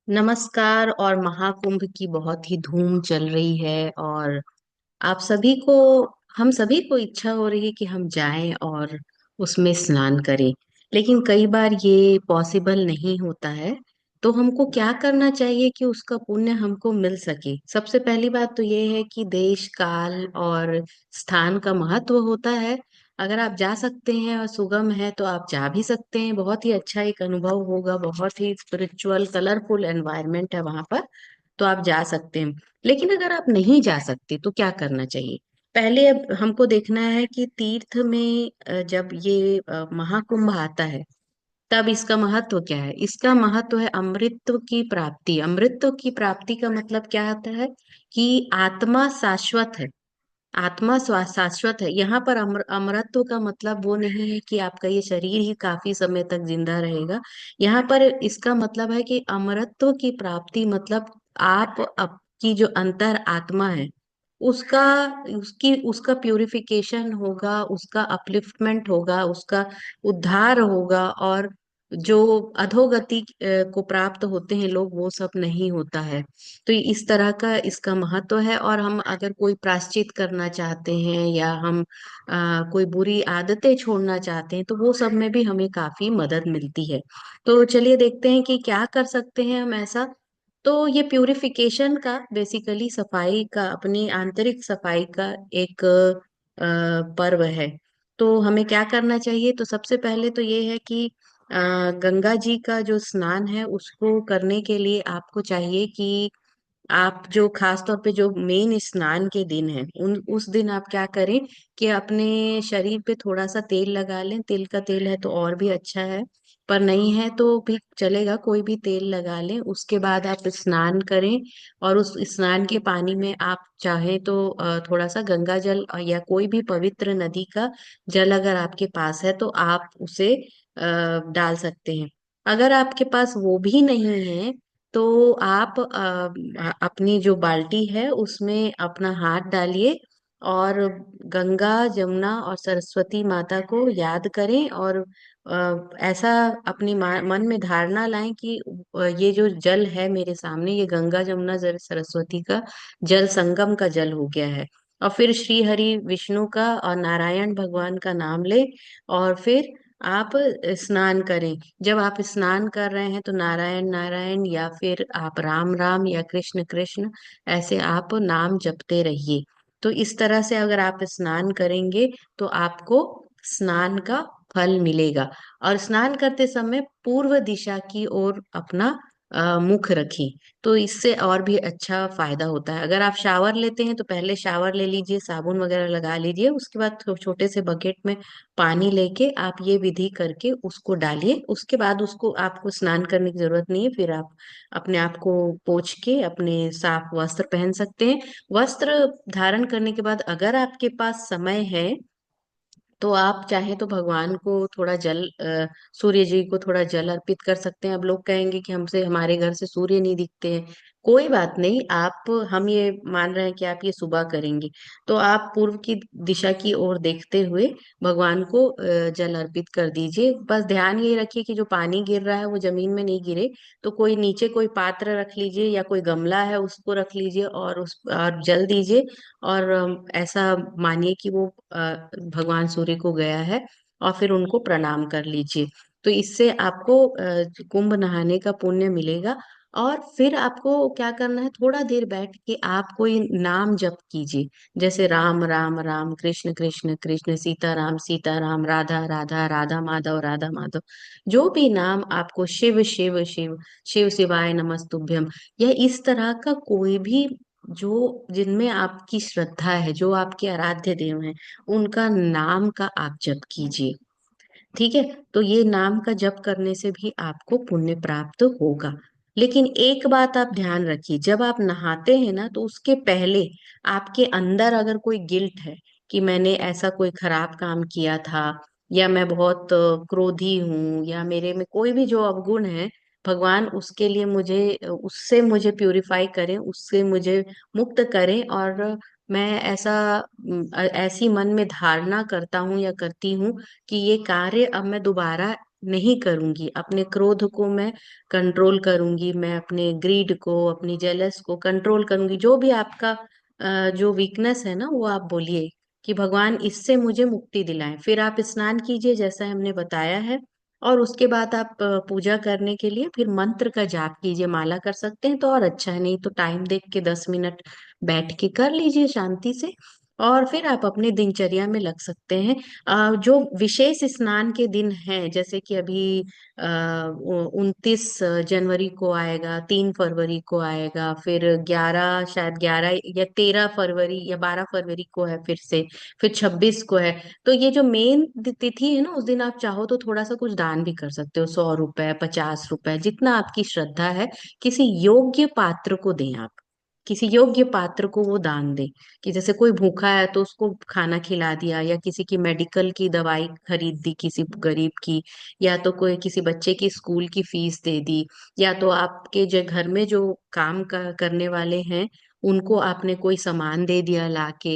नमस्कार। और महाकुंभ की बहुत ही धूम चल रही है। और आप सभी को हम सभी को इच्छा हो रही है कि हम जाएं और उसमें स्नान करें। लेकिन कई बार ये पॉसिबल नहीं होता है। तो हमको क्या करना चाहिए कि उसका पुण्य हमको मिल सके? सबसे पहली बात तो ये है कि देश काल और स्थान का महत्व होता है। अगर आप जा सकते हैं और सुगम है तो आप जा भी सकते हैं। बहुत ही अच्छा एक अनुभव होगा, बहुत ही स्पिरिचुअल कलरफुल एनवायरनमेंट है वहां पर। तो आप जा सकते हैं। लेकिन अगर आप नहीं जा सकते तो क्या करना चाहिए? पहले अब हमको देखना है कि तीर्थ में जब ये महाकुंभ आता है तब इसका महत्व क्या है। इसका महत्व है अमृतत्व की प्राप्ति। अमृतत्व की प्राप्ति का मतलब क्या होता है कि आत्मा शाश्वत है। आत्मा शाश्वत है। यहाँ पर अमरत्व का मतलब वो नहीं है कि आपका ये शरीर ही काफी समय तक जिंदा रहेगा। यहाँ पर इसका मतलब है कि अमरत्व की प्राप्ति मतलब आप आपकी जो अंतर आत्मा है उसका उसका प्यूरिफिकेशन होगा, उसका अपलिफ्टमेंट होगा, उसका उद्धार होगा। और जो अधोगति को प्राप्त होते हैं लोग, वो सब नहीं होता है। तो इस तरह का इसका महत्व है। और हम अगर कोई प्रायश्चित करना चाहते हैं या हम कोई बुरी आदतें छोड़ना चाहते हैं तो वो सब में भी हमें काफी मदद मिलती है। तो चलिए देखते हैं कि क्या कर सकते हैं हम ऐसा। तो ये प्यूरिफिकेशन का बेसिकली सफाई का, अपनी आंतरिक सफाई का एक पर्व है। तो हमें क्या करना चाहिए? तो सबसे पहले तो ये है कि गंगा जी का जो स्नान है उसको करने के लिए आपको चाहिए कि आप जो खास तौर पे जो मेन स्नान के दिन है उस दिन आप क्या करें कि अपने शरीर पे थोड़ा सा तेल लगा लें। तिल का तेल है तो और भी अच्छा है, पर नहीं है तो भी चलेगा, कोई भी तेल लगा लें। उसके बाद आप स्नान करें। और उस स्नान के पानी में आप चाहें तो थोड़ा सा गंगा जल या कोई भी पवित्र नदी का जल अगर आपके पास है तो आप उसे डाल सकते हैं। अगर आपके पास वो भी नहीं है तो आप अपनी जो बाल्टी है उसमें अपना हाथ डालिए और गंगा जमुना और सरस्वती माता को याद करें। और ऐसा अपनी मन में धारणा लाएं कि ये जो जल है मेरे सामने, ये गंगा जमुना सरस्वती का जल संगम का जल हो गया है। और फिर श्री हरि विष्णु का और नारायण भगवान का नाम ले और फिर आप स्नान करें। जब आप स्नान कर रहे हैं तो नारायण नारायण या फिर आप राम राम या कृष्ण कृष्ण ऐसे आप नाम जपते रहिए। तो इस तरह से अगर आप स्नान करेंगे तो आपको स्नान का फल मिलेगा। और स्नान करते समय पूर्व दिशा की ओर अपना मुख रखें। तो इससे और भी अच्छा फायदा होता है। अगर आप शावर लेते हैं तो पहले शावर ले लीजिए, साबुन वगैरह लगा लीजिए, उसके बाद छोटे से बकेट में पानी लेके आप ये विधि करके उसको डालिए। उसके बाद उसको आपको स्नान करने की जरूरत नहीं है। फिर आप अपने आप को पोंछ के अपने साफ वस्त्र पहन सकते हैं। वस्त्र धारण करने के बाद अगर आपके पास समय है तो आप चाहें तो भगवान को थोड़ा जल सूर्य जी को थोड़ा जल अर्पित कर सकते हैं। अब लोग कहेंगे कि हमसे हमारे घर से सूर्य नहीं दिखते हैं। कोई बात नहीं, आप हम ये मान रहे हैं कि आप ये सुबह करेंगे तो आप पूर्व की दिशा की ओर देखते हुए भगवान को जल अर्पित कर दीजिए। बस ध्यान ये रखिए कि जो पानी गिर रहा है वो जमीन में नहीं गिरे। तो कोई नीचे कोई पात्र रख लीजिए या कोई गमला है उसको रख लीजिए और उस और जल दीजिए। और ऐसा मानिए कि वो भगवान सूर्य को गया है और फिर उनको प्रणाम कर लीजिए। तो इससे आपको कुंभ नहाने का पुण्य मिलेगा। और फिर आपको क्या करना है, थोड़ा देर बैठ के आप कोई नाम जप कीजिए। जैसे राम राम राम, कृष्ण कृष्ण कृष्ण, सीता राम, राधा राधा, राधा माधव। जो भी नाम आपको, शिव शिव शिव, शिव शिवाय नमस्तुभ्यम, या इस तरह का कोई भी जो जिनमें आपकी श्रद्धा है, जो आपके आराध्य देव हैं, उनका नाम का आप जप कीजिए। ठीक है? तो ये नाम का जप करने से भी आपको पुण्य प्राप्त होगा। लेकिन एक बात आप ध्यान रखिए, जब आप नहाते हैं ना तो उसके पहले आपके अंदर अगर कोई गिल्ट है कि मैंने ऐसा कोई खराब काम किया था, या मैं बहुत क्रोधी हूँ, या मेरे में कोई भी जो अवगुण है, भगवान उसके लिए मुझे उससे मुझे प्यूरिफाई करें, उससे मुझे मुक्त करें। और मैं ऐसी मन में धारणा करता हूँ या करती हूँ कि ये कार्य अब मैं दोबारा नहीं करूंगी, अपने क्रोध को मैं कंट्रोल करूंगी, मैं अपने ग्रीड को, अपनी जेलस को कंट्रोल करूंगी। जो भी आपका जो वीकनेस है ना, वो आप बोलिए कि भगवान इससे मुझे मुक्ति दिलाएं। फिर आप स्नान कीजिए जैसा हमने बताया है, और उसके बाद आप पूजा करने के लिए फिर मंत्र का जाप कीजिए। माला कर सकते हैं तो और अच्छा है, नहीं तो टाइम देख के 10 मिनट बैठ के कर लीजिए शांति से, और फिर आप अपने दिनचर्या में लग सकते हैं। जो विशेष स्नान के दिन हैं, जैसे कि अभी 29 जनवरी को आएगा, 3 फरवरी को आएगा, फिर 11, शायद 11 या 13 फरवरी या 12 फरवरी को है, फिर 26 को है। तो ये जो मेन तिथि है ना, उस दिन आप चाहो तो थोड़ा सा कुछ दान भी कर सकते हो, 100 रुपए, 50 रुपए, जितना आपकी श्रद्धा है। किसी योग्य पात्र को दें आप, किसी योग्य पात्र को वो दान दें। कि जैसे कोई भूखा है तो उसको खाना खिला दिया, या किसी की मेडिकल की दवाई खरीद दी किसी गरीब की, या तो कोई किसी बच्चे की स्कूल की फीस दे दी, या तो आपके जो घर में जो करने वाले हैं उनको आपने कोई सामान दे दिया लाके,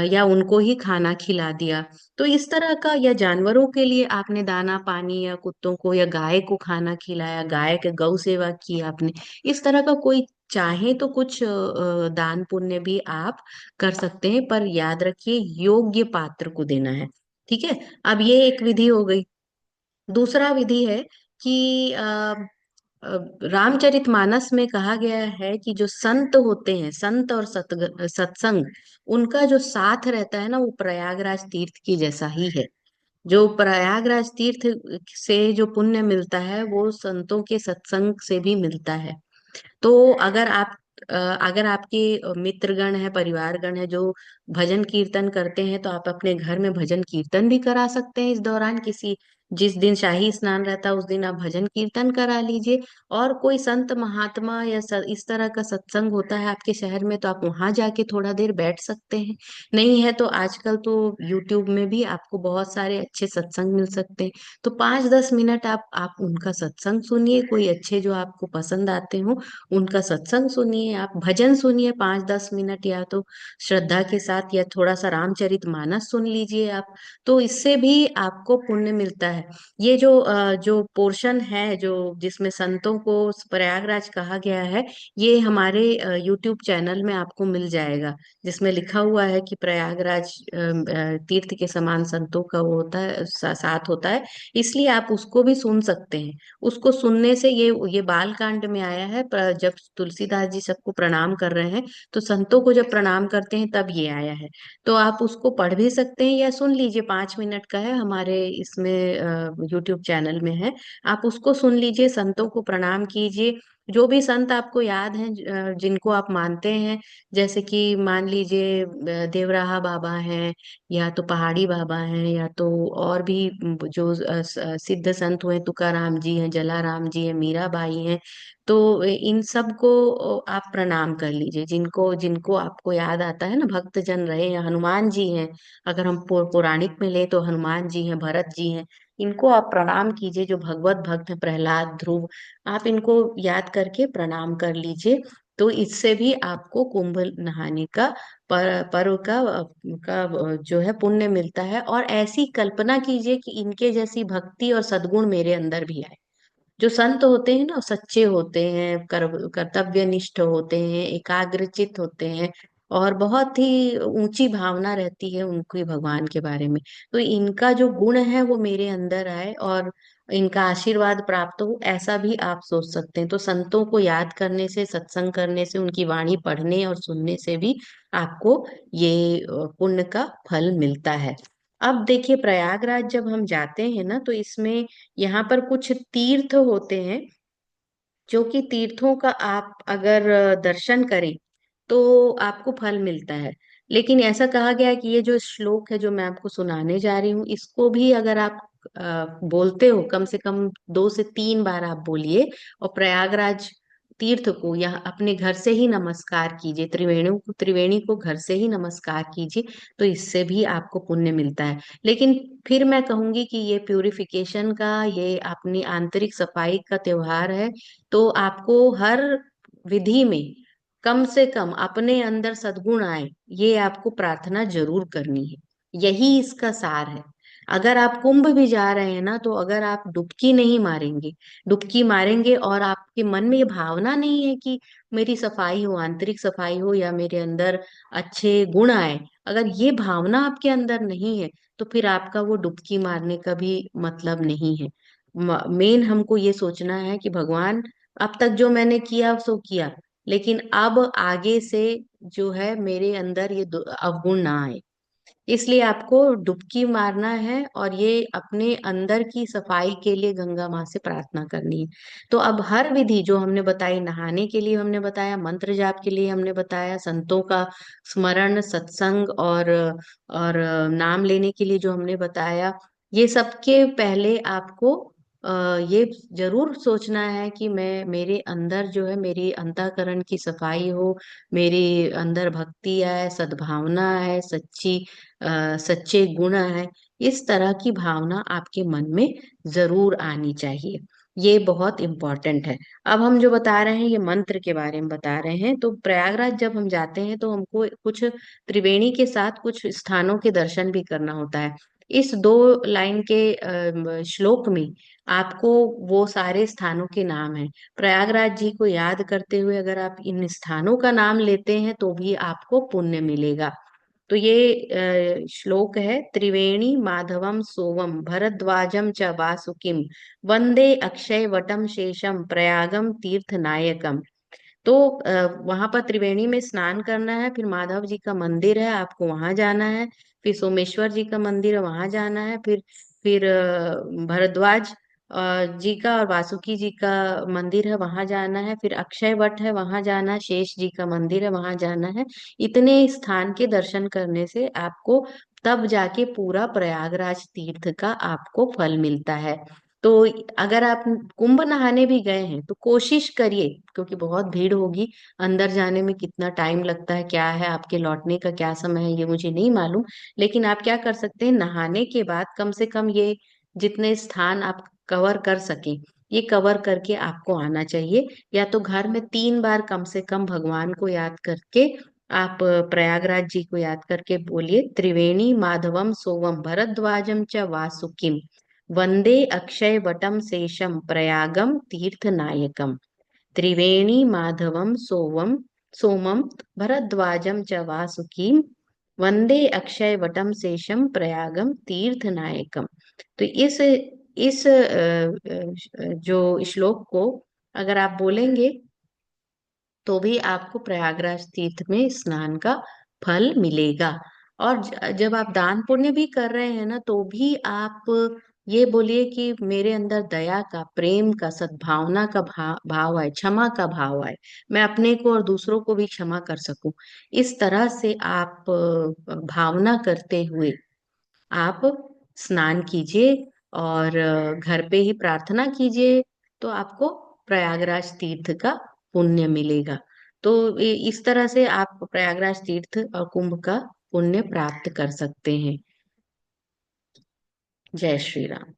या उनको ही खाना खिला दिया। तो इस तरह का, या जानवरों के लिए आपने दाना पानी, या कुत्तों को या गाय को खाना खिलाया, गाय के गौ सेवा की आपने, इस तरह का कोई चाहे तो कुछ दान पुण्य भी आप कर सकते हैं, पर याद रखिए योग्य पात्र को देना है। ठीक है। अब ये एक विधि हो गई। दूसरा विधि है कि रामचरितमानस में कहा गया है कि जो संत होते हैं, संत और सत्संग, उनका जो साथ रहता है ना, वो प्रयागराज तीर्थ की जैसा ही है। जो प्रयागराज तीर्थ से जो पुण्य मिलता है, वो संतों के सत्संग से भी मिलता है। तो अगर आपके मित्रगण है, परिवारगण है जो भजन कीर्तन करते हैं, तो आप अपने घर में भजन कीर्तन भी करा सकते हैं इस दौरान। जिस दिन शाही स्नान रहता है उस दिन आप भजन कीर्तन करा लीजिए। और कोई संत महात्मा या इस तरह का सत्संग होता है आपके शहर में, तो आप वहां जाके थोड़ा देर बैठ सकते हैं। नहीं है तो आजकल तो यूट्यूब में भी आपको बहुत सारे अच्छे सत्संग मिल सकते हैं। तो 5-10 मिनट आप उनका सत्संग सुनिए, कोई अच्छे जो आपको पसंद आते हो उनका सत्संग सुनिए, आप भजन सुनिए 5-10 मिनट, या तो श्रद्धा के साथ, या थोड़ा सा रामचरितमानस सुन लीजिए आप। तो इससे भी आपको पुण्य मिलता है। ये जो पोर्शन है, जो जिसमें संतों को प्रयागराज कहा गया है, ये हमारे यूट्यूब चैनल में आपको मिल जाएगा, जिसमें लिखा हुआ है कि प्रयागराज तीर्थ के समान संतों का वो होता है, साथ होता है। इसलिए आप उसको भी सुन सकते हैं। उसको सुनने से ये बाल कांड में आया है, जब तुलसीदास जी सबको प्रणाम कर रहे हैं, तो संतों को जब प्रणाम करते हैं तब ये आया है। तो आप उसको पढ़ भी सकते हैं या सुन लीजिए, 5 मिनट का है, हमारे इसमें यूट्यूब चैनल में है। आप उसको सुन लीजिए, संतों को प्रणाम कीजिए। जो भी संत आपको याद हैं, जिनको आप मानते हैं, जैसे कि मान लीजिए देवराहा बाबा हैं, या तो पहाड़ी बाबा हैं, या तो और भी जो सिद्ध संत हुए, तुकाराम जी हैं, जलाराम जी हैं, मीराबाई हैं। तो इन सब को आप प्रणाम कर लीजिए, जिनको जिनको आपको याद आता है ना, भक्त जन रहे, या हनुमान जी हैं, अगर हम पौराणिक में ले तो हनुमान जी हैं, भरत जी हैं। इनको आप प्रणाम कीजिए, जो भगवत भक्त हैं, प्रहलाद, ध्रुव, आप इनको याद करके प्रणाम कर लीजिए। तो इससे भी आपको कुंभ नहाने का पर्व का जो है पुण्य मिलता है। और ऐसी कल्पना कीजिए कि इनके जैसी भक्ति और सद्गुण मेरे अंदर भी आए। जो संत होते हैं ना, सच्चे होते हैं, कर्तव्यनिष्ठ होते हैं, एकाग्रचित होते हैं, और बहुत ही ऊंची भावना रहती है उनकी भगवान के बारे में। तो इनका जो गुण है वो मेरे अंदर आए, और इनका आशीर्वाद प्राप्त हो, ऐसा भी आप सोच सकते हैं। तो संतों को याद करने से, सत्संग करने से, उनकी वाणी पढ़ने और सुनने से भी आपको ये पुण्य का फल मिलता है। अब देखिए, प्रयागराज जब हम जाते हैं ना, तो इसमें यहाँ पर कुछ तीर्थ होते हैं, जो कि तीर्थों का आप अगर दर्शन करें तो आपको फल मिलता है। लेकिन ऐसा कहा गया है कि ये जो श्लोक है जो मैं आपको सुनाने जा रही हूँ, इसको भी अगर आप बोलते हो, कम से कम 2 से 3 बार आप बोलिए, और प्रयागराज तीर्थ को या अपने घर से ही नमस्कार कीजिए, त्रिवेणी को घर से ही नमस्कार कीजिए, तो इससे भी आपको पुण्य मिलता है। लेकिन फिर मैं कहूंगी कि ये प्यूरिफिकेशन का, ये अपनी आंतरिक सफाई का त्योहार है। तो आपको हर विधि में कम से कम अपने अंदर सद्गुण आए, ये आपको प्रार्थना जरूर करनी है। यही इसका सार है। अगर आप कुंभ भी जा रहे हैं ना, तो अगर आप डुबकी नहीं मारेंगे, डुबकी मारेंगे और आपके मन में ये भावना नहीं है कि मेरी सफाई हो, आंतरिक सफाई हो, या मेरे अंदर अच्छे गुण आए, अगर ये भावना आपके अंदर नहीं है, तो फिर आपका वो डुबकी मारने का भी मतलब नहीं है। मेन हमको ये सोचना है कि भगवान, अब तक जो मैंने किया सो किया, लेकिन अब आगे से जो है मेरे अंदर ये अवगुण ना आए। इसलिए आपको डुबकी मारना है और ये अपने अंदर की सफाई के लिए गंगा माँ से प्रार्थना करनी है। तो अब हर विधि जो हमने बताई, नहाने के लिए हमने बताया, मंत्र जाप के लिए हमने बताया, संतों का स्मरण, सत्संग और नाम लेने के लिए जो हमने बताया, ये सबके पहले आपको ये जरूर सोचना है कि मैं, मेरे अंदर जो है, मेरी अंतःकरण की सफाई हो, मेरे अंदर भक्ति है, सद्भावना है, सच्चे गुण है। इस तरह की भावना आपके मन में जरूर आनी चाहिए। ये बहुत इम्पोर्टेंट है। अब हम जो बता रहे हैं, ये मंत्र के बारे में बता रहे हैं। तो प्रयागराज जब हम जाते हैं तो हमको कुछ त्रिवेणी के साथ कुछ स्थानों के दर्शन भी करना होता है। इस 2 लाइन के श्लोक में आपको वो सारे स्थानों के नाम हैं। प्रयागराज जी को याद करते हुए अगर आप इन स्थानों का नाम लेते हैं तो भी आपको पुण्य मिलेगा। तो ये श्लोक है, त्रिवेणी माधवम सोवम भरद्वाजम च वासुकिम वंदे अक्षय वटम शेषम प्रयागम तीर्थ नायकम। तो वहां पर त्रिवेणी में स्नान करना है, फिर माधव जी का मंदिर है, आपको वहां जाना है, फिर सोमेश्वर जी का मंदिर है, वहां जाना है, फिर भरद्वाज जी का और वासुकी जी का मंदिर है, वहां जाना है, फिर अक्षय वट है, वहां जाना है, शेष जी का मंदिर है, वहां जाना है। इतने स्थान के दर्शन करने से आपको तब जाके पूरा प्रयागराज तीर्थ का आपको फल मिलता है। तो अगर आप कुंभ नहाने भी गए हैं तो कोशिश करिए, क्योंकि बहुत भीड़ होगी, अंदर जाने में कितना टाइम लगता है, क्या है आपके लौटने का क्या समय है, ये मुझे नहीं मालूम। लेकिन आप क्या कर सकते हैं, नहाने के बाद कम से कम ये जितने स्थान आप कवर कर सकें, ये कवर करके आपको आना चाहिए। या तो घर में 3 बार कम से कम भगवान को याद करके आप प्रयागराज जी को याद करके बोलिए, त्रिवेणी माधवम सोवम भरद्वाजम च वासुकिम वंदे अक्षय वटम शेषम प्रयागम तीर्थ नायकम। त्रिवेणी माधवम सोमम भरद्वाजम च वासुकीम वंदे अक्षय वटम शेषम प्रयागम तीर्थ नायकम। तो इस जो श्लोक को अगर आप बोलेंगे तो भी आपको प्रयागराज तीर्थ में स्नान का फल मिलेगा। और जब आप दान पुण्य भी कर रहे हैं ना, तो भी आप ये बोलिए कि मेरे अंदर दया का, प्रेम का, सद्भावना का भाव है, क्षमा का भाव है, मैं अपने को और दूसरों को भी क्षमा कर सकूं। इस तरह से आप भावना करते हुए आप स्नान कीजिए और घर पे ही प्रार्थना कीजिए, तो आपको प्रयागराज तीर्थ का पुण्य मिलेगा। तो इस तरह से आप प्रयागराज तीर्थ और कुंभ का पुण्य प्राप्त कर सकते हैं। जय श्री राम।